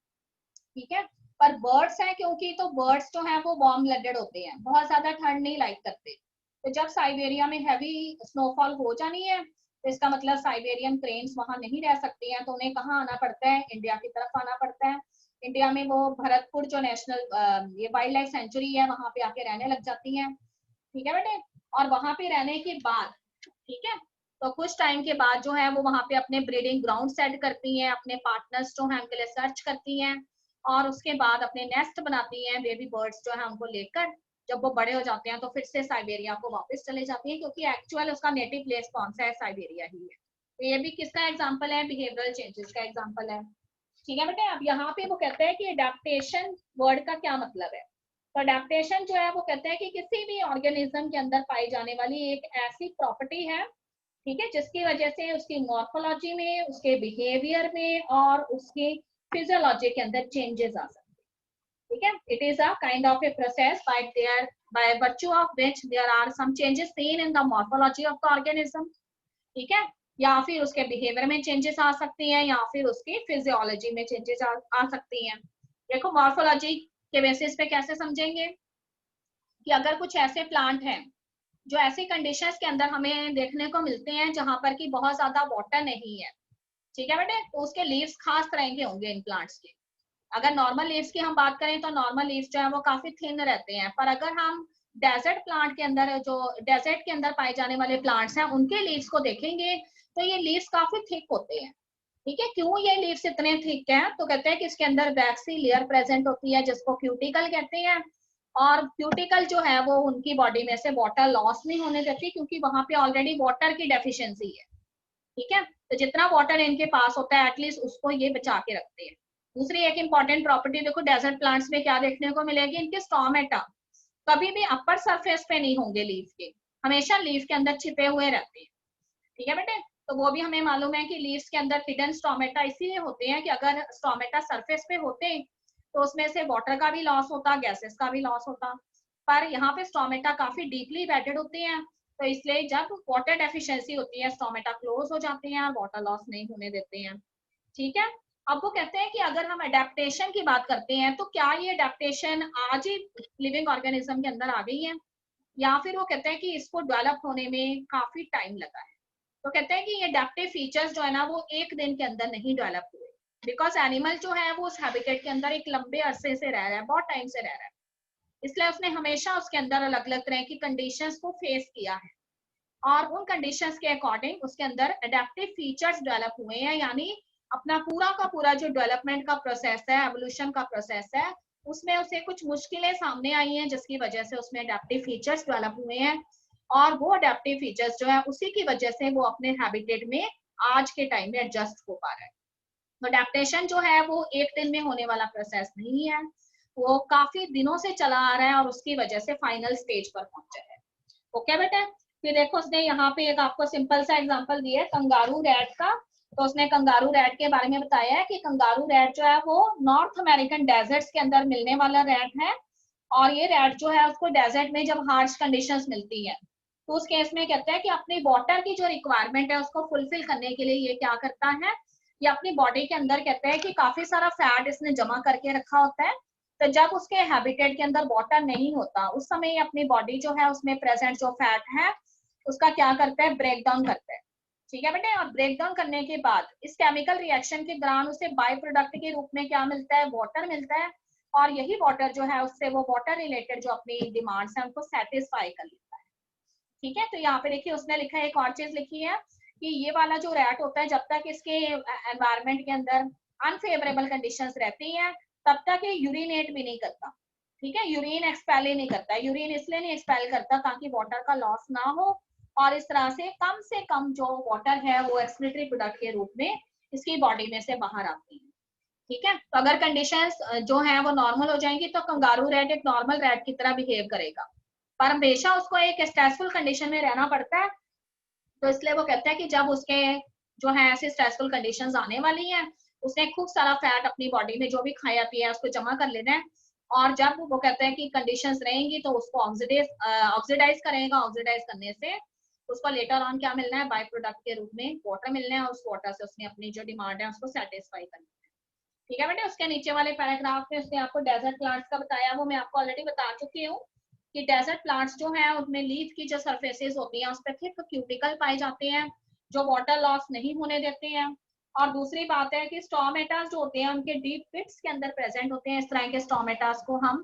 ठीक है। पर बर्ड्स हैं क्योंकि, तो बर्ड्स जो है वो वार्म ब्लडेड होते हैं, बहुत ज्यादा ठंड नहीं लाइक करते। तो जब साइबेरिया में हैवी स्नोफॉल हो जानी है, तो इसका मतलब साइबेरियन क्रेन्स वहां नहीं रह सकती हैं, तो उन्हें कहाँ आना पड़ता है, इंडिया की तरफ आना पड़ता है। इंडिया में वो भरतपुर जो नेशनल ये वाइल्ड लाइफ सेंचुरी है वहां पे आके रहने लग जाती हैं, ठीक है बेटे। और वहां पे रहने के बाद, ठीक है, तो कुछ टाइम के बाद जो है वो वहां पे अपने ब्रीडिंग ग्राउंड सेट करती हैं, अपने पार्टनर्स जो है उनके लिए सर्च करती हैं, और उसके बाद अपने नेस्ट बनाती हैं, बेबी बर्ड्स जो है उनको लेकर। जब वो बड़े हो जाते हैं तो फिर से साइबेरिया को वापस चले जाती हैं, क्योंकि एक्चुअल उसका नेटिव प्लेस कौन सा है, साइबेरिया ही है। तो ये भी किसका एग्जाम्पल है, बिहेवियरल चेंजेस का एग्जाम्पल है, ठीक है बेटे। अब यहाँ पे वो कहते हैं कि अडेप्टेशन वर्ड का क्या मतलब है। तो अडेप्टेशन जो है वो कहते हैं कि किसी भी ऑर्गेनिज्म के अंदर पाई जाने वाली एक ऐसी प्रॉपर्टी है, ठीक है, जिसकी वजह से उसकी मॉर्फोलॉजी में, उसके बिहेवियर में और उसकी फिजियोलॉजी के अंदर चेंजेस आ सकते हैं, ठीक है। It is a kind of a process by virtue of which there are some changes seen in the morphology of the organism, ठीक है, या फिर उसके बिहेवियर में चेंजेस आ सकती हैं, या फिर उसकी फिजियोलॉजी में चेंजेस आ सकती हैं। देखो मॉर्फोलॉजी के बेसिस पे कैसे समझेंगे कि अगर कुछ ऐसे प्लांट हैं, जो ऐसी कंडीशंस के अंदर हमें देखने को मिलते हैं जहां पर कि बहुत ज्यादा वाटर नहीं है, ठीक है बेटे, तो उसके लीव्स खास तरह के होंगे इन प्लांट्स के। अगर नॉर्मल लीव्स की हम बात करें तो नॉर्मल लीव्स जो है वो काफी थिन रहते हैं, पर अगर हम डेजर्ट प्लांट के अंदर, जो डेजर्ट के अंदर पाए जाने वाले प्लांट्स हैं, उनके लीव्स को देखेंगे तो ये लीव्स काफी थिक होते हैं। ठीक है, क्यों ये लीव्स इतने थिक हैं? तो कहते हैं कि इसके अंदर वैक्सी लेयर प्रेजेंट होती है जिसको क्यूटिकल कहते हैं, और क्यूटिकल जो है वो उनकी बॉडी में से वाटर लॉस नहीं होने देती, क्योंकि वहां पे ऑलरेडी वाटर की डेफिशिएंसी है। ठीक है, तो जितना वाटर इनके पास होता है एटलीस्ट उसको ये बचा के रखते हैं। दूसरी एक इंपॉर्टेंट प्रॉपर्टी देखो डेजर्ट प्लांट्स में क्या देखने को मिलेगी, इनके स्टोमेटा कभी भी अपर सरफेस पे नहीं होंगे लीफ के, हमेशा लीफ के अंदर छिपे हुए रहते हैं। ठीक है बेटे, तो वो भी हमें मालूम है कि लीव्स के अंदर हिडन स्टोमेटा इसीलिए होते हैं कि अगर स्टोमेटा सरफेस पे होते तो उसमें से वाटर का भी लॉस होता, गैसेस का भी लॉस होता, पर यहाँ पे स्टोमेटा काफी डीपली बेडेड होते हैं, तो इसलिए जब वाटर डेफिशिएंसी होती है स्टोमेटा क्लोज हो जाते हैं और वाटर लॉस नहीं होने देते हैं। ठीक है, अब वो कहते हैं कि अगर हम अडेप्टेशन की बात करते हैं तो क्या ये अडेप्टेशन आज ही लिविंग ऑर्गेनिज्म के अंदर आ गई है, या फिर वो कहते हैं कि इसको डेवलप होने में काफी टाइम लगा है। तो कहते हैं कि ये अडेप्टिव फीचर्स जो है ना वो एक दिन के अंदर नहीं डेवलप हुए, बिकॉज एनिमल जो है वो उस हैबिटेट के अंदर एक लंबे अरसे से रह रहा है, बहुत टाइम से रह रहा है, इसलिए उसने हमेशा उसके अंदर अलग अलग तरह की कंडीशंस को फेस किया है, और उन कंडीशंस के अकॉर्डिंग उसके अंदर अडेप्टिव फीचर्स डेवलप हुए हैं, यानी अपना पूरा का पूरा जो डेवलपमेंट का प्रोसेस है, एवोल्यूशन का प्रोसेस है, उसमें उसे कुछ मुश्किलें सामने आई हैं जिसकी वजह से उसमें अडेप्टिव फीचर्स डेवलप हुए हैं, और वो अडेप्टिव फीचर्स जो है उसी की वजह से वो अपने हैबिटेट में आज के टाइम में एडजस्ट हो पा रहा है। तो अडेप्टेशन जो है वो एक दिन में होने वाला प्रोसेस नहीं है, वो काफी दिनों से चला आ रहा है और उसकी वजह से फाइनल स्टेज पर पहुंचा है। ओके बेटा, फिर देखो उसने यहाँ पे एक आपको सिंपल सा एग्जांपल दिया है कंगारू रैट का। तो उसने कंगारू रैट के बारे में बताया है कि कंगारू रैट जो है वो नॉर्थ अमेरिकन डेजर्ट्स के अंदर मिलने वाला रैट है, और ये रैट जो है उसको डेजर्ट में जब हार्श कंडीशंस मिलती है तो उस केस में कहते हैं कि अपनी वाटर की जो रिक्वायरमेंट है उसको फुलफिल करने के लिए ये क्या करता है, ये अपनी बॉडी के अंदर कहते हैं कि काफी सारा फैट इसने जमा करके रखा होता है, तो जब उसके हैबिटेट के अंदर वाटर नहीं होता उस समय अपनी बॉडी जो है उसमें प्रेजेंट जो फैट है उसका क्या करता है, ब्रेक डाउन करता है। ठीक है बेटे, और ब्रेक डाउन करने के बाद इस केमिकल रिएक्शन के दौरान उसे बाय प्रोडक्ट के रूप में क्या मिलता है, वाटर मिलता है, और यही वाटर जो है उससे वो वाटर रिलेटेड जो अपनी डिमांड्स है उनको सेटिस्फाई कर लेता है। ठीक है, तो यहाँ पे देखिए उसने लिखा है, एक और चीज लिखी है कि ये वाला जो रैट होता है जब तक इसके एनवायरमेंट के अंदर अनफेवरेबल कंडीशंस रहती हैं तब तक ये यूरिनेट भी नहीं करता। ठीक है, यूरिन एक्सपेल ही नहीं करता, यूरिन इसलिए नहीं एक्सपेल करता ताकि वाटर का लॉस ना हो, और इस तरह से कम जो वाटर है वो एक्सक्रीटरी प्रोडक्ट के रूप में इसकी बॉडी में से बाहर आती है। ठीक है, तो अगर कंडीशंस जो है वो नॉर्मल हो जाएंगी तो कंगारू रैट एक नॉर्मल रैट की तरह बिहेव करेगा, पर हमेशा उसको एक स्ट्रेसफुल कंडीशन में रहना पड़ता है, तो इसलिए वो कहते हैं कि जब उसके जो है ऐसी स्ट्रेसफुल कंडीशंस आने वाली हैं उसने खूब सारा फैट अपनी बॉडी में जो भी खाया पिया है उसको जमा कर लेना है, और जब वो कहते हैं कि कंडीशंस रहेंगी तो उसको ऑक्सीडाइज करेगा, ऑक्सीडाइज करने से उसको लेटर ऑन क्या मिलना है, बाय प्रोडक्ट के रूप में वाटर मिलना है, और उस वाटर से उसने अपनी जो डिमांड है उसको सेटिस्फाई करना है। ठीक है बेटे, उसके नीचे वाले पैराग्राफ में उसने आपको डेजर्ट प्लांट्स का बताया, वो मैं आपको ऑलरेडी बता चुकी हूँ कि डेजर्ट प्लांट्स जो है उनमें लीफ की जो सरफेसेस होती हैं उस पर थिक क्यूटिकल पाए जाते हैं जो वाटर लॉस नहीं होने देते हैं, और दूसरी बात है कि स्टोमेटास जो होते हैं उनके डीप पिट्स के अंदर प्रेजेंट होते हैं, इस तरह के स्टोमेटास को हम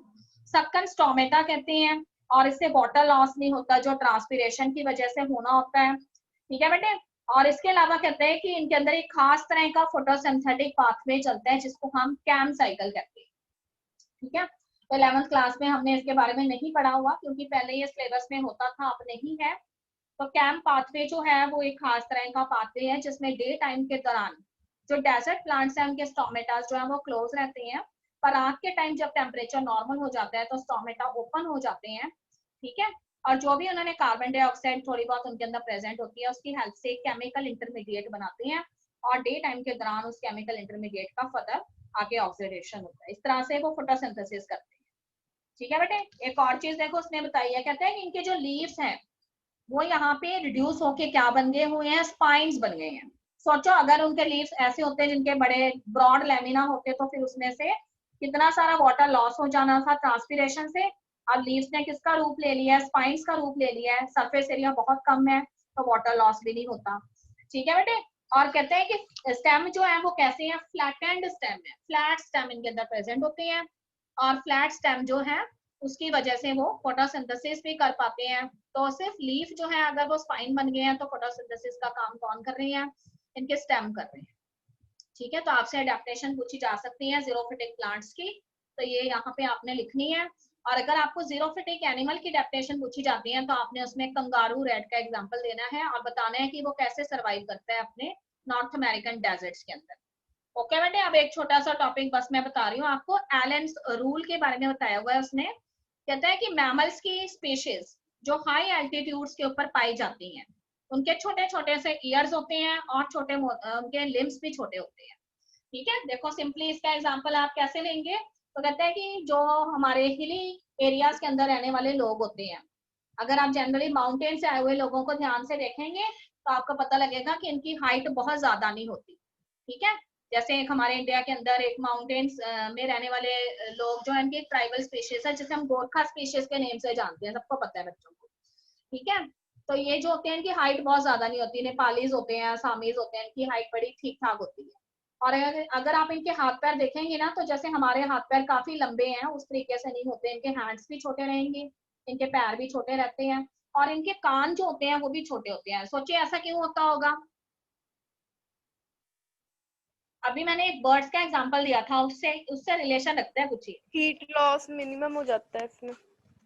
सक्कन स्टोमेटा कहते हैं, और इससे वाटर लॉस नहीं होता जो ट्रांसपीरेशन की वजह से होना होता है। ठीक है बेटे, और इसके अलावा कहते हैं कि इनके अंदर एक खास तरह का फोटोसिंथेटिक पाथवे चलता है जिसको हम कैम साइकिल कहते हैं। ठीक है, तो 11th क्लास में हमने इसके बारे में नहीं पढ़ा हुआ क्योंकि पहले ये सिलेबस में होता था, अब नहीं है। तो कैम पाथवे जो है वो एक खास तरह का पाथवे है जिसमें डे टाइम के दौरान जो डेजर्ट प्लांट्स हैं उनके स्टोमेटास जो है वो क्लोज रहते हैं, पर रात के टाइम जब टेम्परेचर नॉर्मल हो जाता है तो स्टोमेटा ओपन हो जाते हैं। ठीक है, और जो भी उन्होंने कार्बन डाइऑक्साइड थोड़ी बहुत उनके अंदर प्रेजेंट होती है उसकी हेल्प से केमिकल इंटरमीडिएट बनाते हैं, और डे टाइम के दौरान उस केमिकल इंटरमीडिएट का फर्दर आगे ऑक्सीडेशन होता है, इस तरह से वो फोटोसिंथेसिस करते हैं। ठीक है बेटे, एक और चीज देखो उसने बताई है, कहते हैं कि इनके जो लीव्स हैं वो यहाँ पे रिड्यूस होके क्या बन गए हुए हैं, स्पाइन्स बन गए हैं। सोचो अगर उनके लीव्स ऐसे होते हैं जिनके बड़े ब्रॉड लेमिना होते तो फिर उसमें से कितना सारा वाटर लॉस हो जाना था ट्रांसपीरेशन से, अब लीव्स ने किसका रूप ले लिया है, स्पाइन्स का रूप ले लिया है, सरफेस एरिया बहुत कम है तो वाटर लॉस भी नहीं होता, ठीक है बेटे। और कहते हैं कि स्टेम जो है वो कैसे है, फ्लैटेंड स्टेम है, फ्लैट स्टेम इनके अंदर प्रेजेंट होते हैं, और फ्लैट स्टेम जो है उसकी वजह से वो फोटोसिंथेसिस भी कर पाते हैं। तो सिर्फ लीफ जो है अगर वो स्पाइन बन गए हैं तो फोटोसिंथेसिस का काम कौन कर रहे हैं, इनके स्टेम कर रहे हैं, ठीक है। तो आपसे अडेप्टेशन पूछी जा सकती है जीरोफिटिक प्लांट्स की, तो ये यहाँ पे आपने लिखनी है। और अगर आपको जीरोफिटिक एनिमल की अडेप्टेशन पूछी जाती है तो आपने उसमें कंगारू रेड का एग्जांपल देना है और बताना है कि वो कैसे सरवाइव करता है अपने नॉर्थ अमेरिकन डेजर्ट्स के अंदर। ओके बेटे, अब एक छोटा सा टॉपिक बस मैं बता रही हूँ आपको, एलेंस रूल के बारे में बताया हुआ है उसने। कहता है कि मैमल्स की स्पीशीज जो हाई एल्टीट्यूड्स के ऊपर पाई जाती हैं उनके छोटे छोटे से ईयर्स होते हैं और छोटे उनके लिम्स भी छोटे होते हैं, ठीक है। देखो सिंपली इसका एग्जांपल आप कैसे लेंगे, तो कहते हैं कि जो हमारे हिली एरियाज के अंदर रहने वाले लोग होते हैं, अगर आप जनरली माउंटेन से आए हुए लोगों को ध्यान से देखेंगे तो आपको पता लगेगा कि इनकी हाइट बहुत ज्यादा नहीं होती, ठीक है। जैसे एक हमारे इंडिया के अंदर एक माउंटेन्स में रहने वाले लोग जो है इनकी ट्राइबल स्पीशीज है जिसे हम गोरखा स्पीशीज के नेम से जानते हैं, सबको पता है बच्चों को, ठीक है। तो ये जो होते हैं इनकी हाइट बहुत ज्यादा नहीं होती, नेपालीज होते हैं, आसामीज होते हैं, इनकी हाइट बड़ी ठीक ठाक होती है। और अगर आप इनके हाथ पैर देखेंगे ना तो जैसे हमारे हाथ पैर काफी लंबे हैं उस तरीके से नहीं होते, इनके हैंड्स भी छोटे रहेंगे, इनके पैर भी छोटे रहते हैं, और इनके कान जो होते हैं वो भी छोटे होते हैं। सोचिए ऐसा क्यों होता होगा। अभी मैंने एक बर्ड्स का एग्जांपल दिया था, उससे उससे रिलेशन रखता है कुछ ही। हीट लॉस मिनिमम हो जाता है इसमें।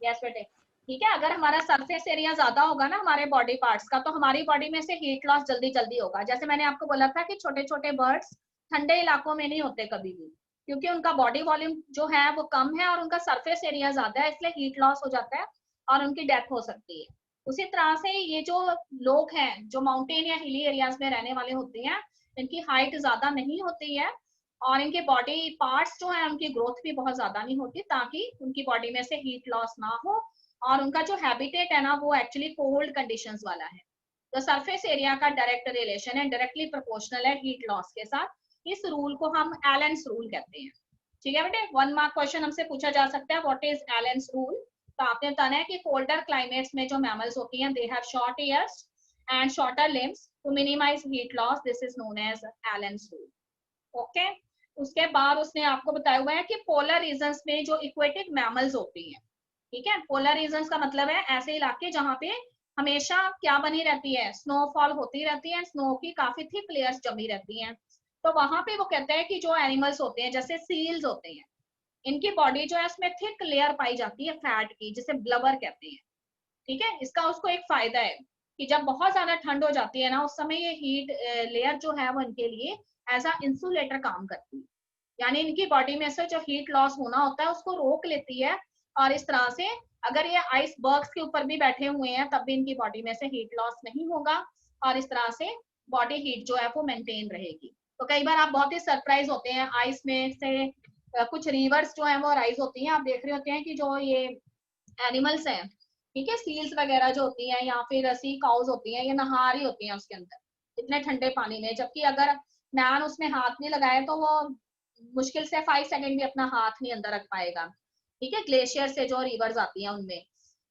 यस बेटे, ठीक है। अगर हमारा सरफेस एरिया ज्यादा होगा ना हमारे बॉडी पार्ट्स का तो हमारी बॉडी में से हीट लॉस जल्दी जल्दी होगा। जैसे मैंने आपको बोला था कि छोटे छोटे बर्ड्स ठंडे इलाकों में नहीं होते कभी भी, क्योंकि उनका बॉडी वॉल्यूम जो है वो कम है और उनका सरफेस एरिया ज्यादा है, इसलिए हीट लॉस हो जाता है और उनकी डेथ हो सकती है। उसी तरह से ये जो लोग हैं जो माउंटेन या हिली एरियाज में रहने वाले होते हैं इनकी हाइट ज्यादा नहीं होती है और इनके बॉडी पार्ट्स जो है उनकी ग्रोथ भी बहुत ज्यादा नहीं होती, ताकि उनकी बॉडी में से हीट लॉस ना हो। और उनका जो हैबिटेट है ना वो एक्चुअली कोल्ड कंडीशंस वाला है। तो सरफेस एरिया का डायरेक्ट रिलेशन है, डायरेक्टली प्रोपोर्शनल है हीट लॉस के साथ। इस रूल को हम एलेंस रूल कहते हैं, ठीक है बेटे। 1 मार्क क्वेश्चन हमसे पूछा जा सकता है, व्हाट इज एलेंस रूल। तो आपने बताना है कि कोल्डर क्लाइमेट्स में जो मैमल्स होती हैं they have short ears and shorter limbs to minimize heat loss, this is known as Allen's rule. Okay, उसके बाद उसने आपको बताया हुआ है कि पोलर रीजन्स में जो इक्वेटिक मैमल्स होती हैं, ठीक है। पोलर रीजन्स का मतलब है ऐसे इलाके जहाँ पे हमेशा क्या बनी रहती है, स्नोफॉल होती रहती है, स्नो की काफी थिक लेयर्स जमी रहती हैं। तो वहां पे वो कहते हैं कि जो एनिमल्स होते हैं जैसे सील्स होते हैं इनकी बॉडी जो है उसमें थिक लेयर पाई जाती है फैट की, जिसे ब्लबर कहते हैं, ठीक है। इसका उसको एक फायदा है कि जब बहुत ज्यादा ठंड हो जाती है ना उस समय ये हीट लेयर जो है वो इनके लिए एज अ इंसुलेटर काम करती है, यानी इनकी बॉडी में से जो हीट लॉस होना होता है उसको रोक लेती है। और इस तरह से अगर ये आइसबर्ग्स के ऊपर भी बैठे हुए हैं तब भी इनकी बॉडी में से हीट लॉस नहीं होगा और इस तरह से बॉडी हीट जो है वो मेंटेन रहेगी। तो कई बार आप बहुत ही सरप्राइज होते हैं आइस में से कुछ रिवर्स जो है वो राइज होती हैं, आप देख रहे होते हैं कि जो ये एनिमल्स हैं, ठीक है, सील्स वगैरह जो होती हैं या फिर सी काउज होती हैं, ये नहा रही होती हैं उसके अंदर इतने ठंडे पानी में, जबकि अगर मैन उसमें हाथ नहीं लगाए तो वो मुश्किल से 5 सेकंड भी अपना हाथ नहीं अंदर रख पाएगा, ठीक है। ग्लेशियर से जो रिवर्स आती हैं उनमें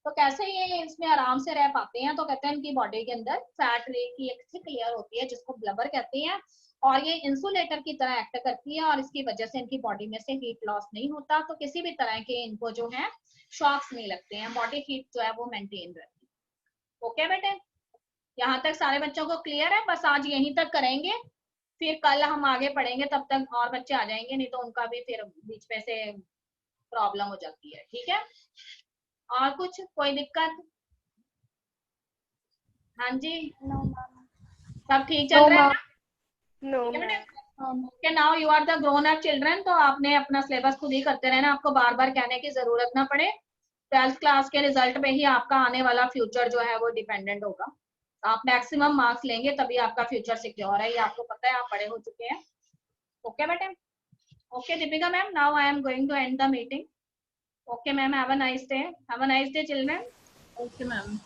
तो कैसे ये इसमें आराम से रह पाते हैं, तो कहते हैं इनकी बॉडी के अंदर फैट की एक थिक लेयर होती है जिसको ब्लबर कहते हैं और ये इंसुलेटर की तरह एक्ट करती है और इसकी वजह से इनकी बॉडी में से हीट लॉस नहीं होता, तो किसी भी तरह के इनको जो है शॉक्स नहीं लगते हैं, बॉडी हीट जो है वो मेंटेन रहती है। ओके बेटे, यहाँ तक सारे बच्चों को क्लियर है, बस आज यहीं तक करेंगे, फिर कल हम आगे पढ़ेंगे, तब तक और बच्चे आ जाएंगे, नहीं तो उनका भी फिर बीच में से प्रॉब्लम हो जाती है, ठीक है। और कुछ कोई दिक्कत? हाँ जी, सब ठीक चल रहा है ना? नो ठीक है मैम। बेटा, okay, now you are the grown up children, तो आपने अपना सिलेबस खुद ही करते रहना, आपको बार बार कहने की जरूरत ना पड़े। 12th क्लास के रिजल्ट पे ही आपका आने वाला फ्यूचर जो है वो डिपेंडेंट होगा। आप मैक्सिमम मार्क्स लेंगे तभी आपका फ्यूचर सिक्योर है, ये आपको पता है, आप बड़े हो चुके हैं। ओके बेटे, okay Deepika ma'am, now I am going to end the meeting. Okay ma'am, have a nice day, have a nice day children. Okay, ma'am.